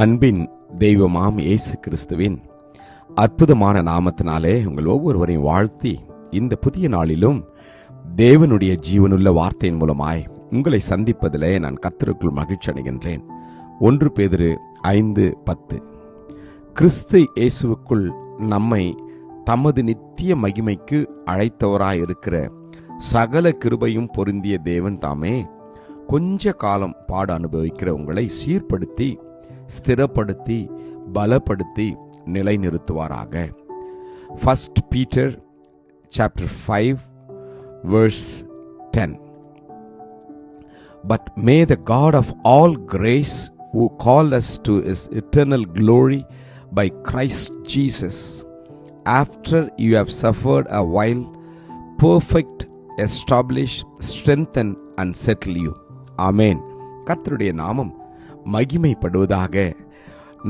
அன்பின் தெய்வமாம் இயேசு கிறிஸ்துவின் அற்புதமான நாமத்தினாலே உங்கள் ஒவ்வொருவரையும் வாழ்த்தி இந்த புதிய நாளிலும் தேவனுடைய ஜீவனுள்ள வார்த்தையின் மூலமாய் உங்களை சந்திப்பதிலே நான் கர்த்தருக்குள் மகிழ்ச்சி அடைகின்றேன். 1 பேதுரு 5:10 கிறிஸ்து இயேசுவுக்குள் நம்மை தமது நித்திய மகிமைக்கு அழைத்தவராயிருக்கிற சகல கிருபையும் பொருந்திய தேவன் தாமே கொஞ்ச காலம் பாடு அனுபவிக்கிற உங்களை சீர்படுத்தி ஸ்திரப்படுத்தி பலப்படுத்தி நிலைநிறுத்துவாராக. 1 Peter chapter 5 verse 10. But may the God of all grace, who called us to his eternal glory by Christ Jesus, after you have suffered a while, perfect, establish, strengthen and settle you. Amen. கர்த்தருடைய நாமம் மகிமைப்படுவதாக.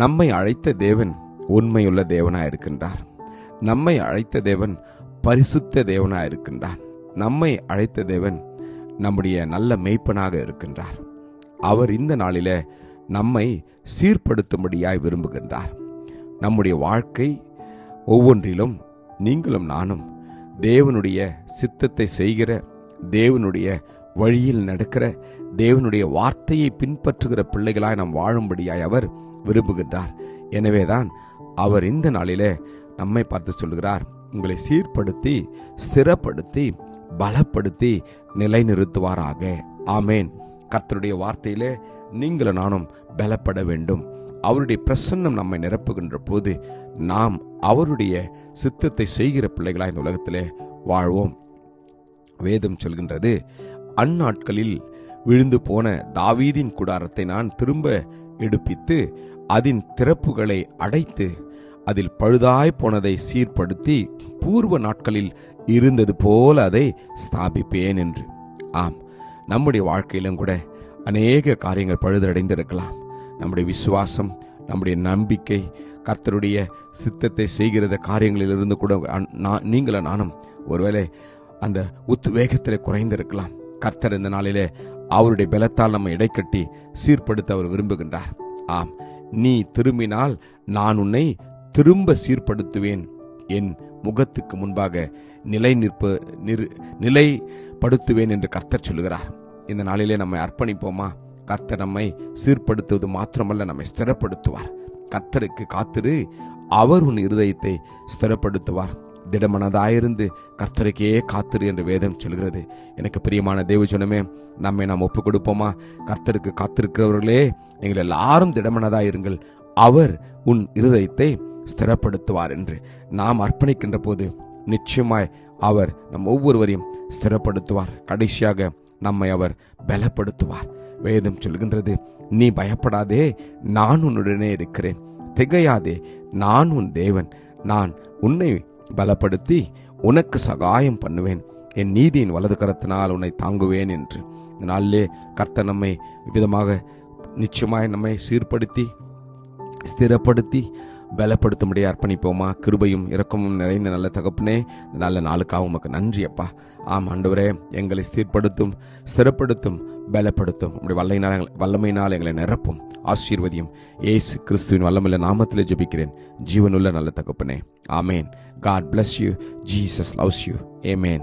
நம்மை அழைத்த தேவன் உண்மையுள்ள தேவனாயிருக்கின்றார். நம்மை அழைத்த தேவன் பரிசுத்த தேவனாயிருக்கின்றார். நம்மை அழைத்த தேவன் நம்முடைய நல்ல மேய்ப்பனாக இருக்கின்றார். அவர் இந்த நாளிலே நம்மை சீர்படுத்தும்படியாய் விரும்புகின்றார். நம்முடைய வாழ்க்கை ஒவ்வொன்றிலும் நீங்களும் நானும் தேவனுடைய சித்தத்தை செய்கிற, தேவனுடைய வழியில் நடக்கிற, தேவனுடைய வார்த்தையை பின்பற்றுகிற பிள்ளைகளாய் நாம் வாழும்படியாய் அவர் விரும்புகின்றார். எனவேதான் அவர் இந்த நாளிலே நம்மை பார்த்து சொல்கிறார், உங்களை சீர்படுத்தி ஸ்திரப்படுத்தி பலப்படுத்தி நிலைநிறுத்துவாராக. ஆமேன். கர்த்தருடைய வார்த்தையிலே நீங்களும் நானும் பலப்பட வேண்டும். அவருடைய பிரசன்னம் நம்மை நிரப்புகின்ற போது நாம் அவருடைய சித்தத்தை செய்கிற பிள்ளைகளாய் இந்த உலகத்திலே வாழ்வோம். வேதம் சொல்கின்றது, அந்நாட்களில் விழுந்து போன தாவீதின் கூடாரத்தை நான் திரும்ப எடுப்பித்து அதன் திறப்புகளை அடைத்து அதில் பழுதாய் போனதை சீர்படுத்தி பூர்வ நாட்களில் இருந்தது போல அதை ஸ்தாபிப்பேன் என்று. ஆம், நம்முடைய வாழ்க்கையிலும் கூட அநேக காரியங்கள் பழுதடைந்திருக்கலாம். நம்முடைய விசுவாசம், நம்முடைய நம்பிக்கை, கர்த்தருடைய சித்தத்தை செய்கிறத காரியங்களிலிருந்து கூட நீங்களும் நானும் ஒருவேளை அந்த உத்வேகத்தில் குறைந்திருக்கலாம். கர்த்தர் இந்த நாளிலே அவருடைய பலத்தால் நம்ம இடைக்கட்டி சீர்படுத்த அவர் விரும்புகின்றார். ஆம், நீ திரும்பினால் நான் உன்னை திரும்ப சீர்படுத்துவேன், என் முகத்துக்கு முன்பாக நிலைப்படுத்துவேன் என்று கர்த்தர் சொல்லுகிறார். இந்த நாளிலே நம்மை அர்ப்பணிப்போமா? கர்த்தர் நம்மை சீர்படுத்துவது மாத்திரமல்ல, நம்மை ஸ்திரப்படுத்துவார். கர்த்தருக்கு காத்திரு, அவர் உன் இருதயத்தை ஸ்திரப்படுத்துவார். திடமனதாயிருந்து கர்த்தருக்கே காத்திரு என்று வேதம் சொல்கிறது. எனக்கு பிரியமான தேவஜனமே, நம்மை நாம் ஒப்புக் கொடுப்போமா? கர்த்தருக்கு காத்திருக்கிறவர்களே, நீங்கள் எல்லாரும் திடமனதாயிருங்கள், அவர் உன் இருதயத்தை ஸ்திரப்படுத்துவார் என்று நாம் அர்ப்பணிக்கின்ற போது நிச்சயமாய் அவர் நம் ஒவ்வொருவரையும் ஸ்திரப்படுத்துவார். கடைசியாக நம்மை அவர் பலப்படுத்துவார். வேதம் சொல்கின்றது, நீ பயப்படாதே, நான் உன்னுடனே இருக்கிறேன், திகையாதே, நான் உன் தேவன், நான் உன்னை பலப்படுத்தி உனக்கு சகாயம் பண்ணுவேன், என் நீதியின் வலது கரத்தினால் உன்னை தாங்குவேன் என்று. இந்த நாளிலே கர்த்தர் நம்மை விதமாக நிச்சயமாய் நம்மை சீர்படுத்தி ஸ்திரப்படுத்தி பலப்படுத்தும்படியே அர்ப்பணிப்போமா? கிருபையும் இரக்கமும் நிறைந்த நல்ல தகப்பனே, நல்ல நாளுக்காக உமக்கு நன்றி அப்பா. ஆம் ஆண்டவரே, எங்களை ஸ்திரப்படுத்தும், ஸ்திரப்படுத்தும், பலப்படுத்தும். உம்முடைய வல்லமையினால் எங்களை நிரப்பும், ஆசீர்வதியும். இயேசு கிறிஸ்துவின் வல்லமையுள்ள நாமத்திலே ஜெபிக்கிறேன், ஜீவனுள்ள நல்ல தகப்பனே. ஆமேன். God bless you. Jesus loves you. Amen.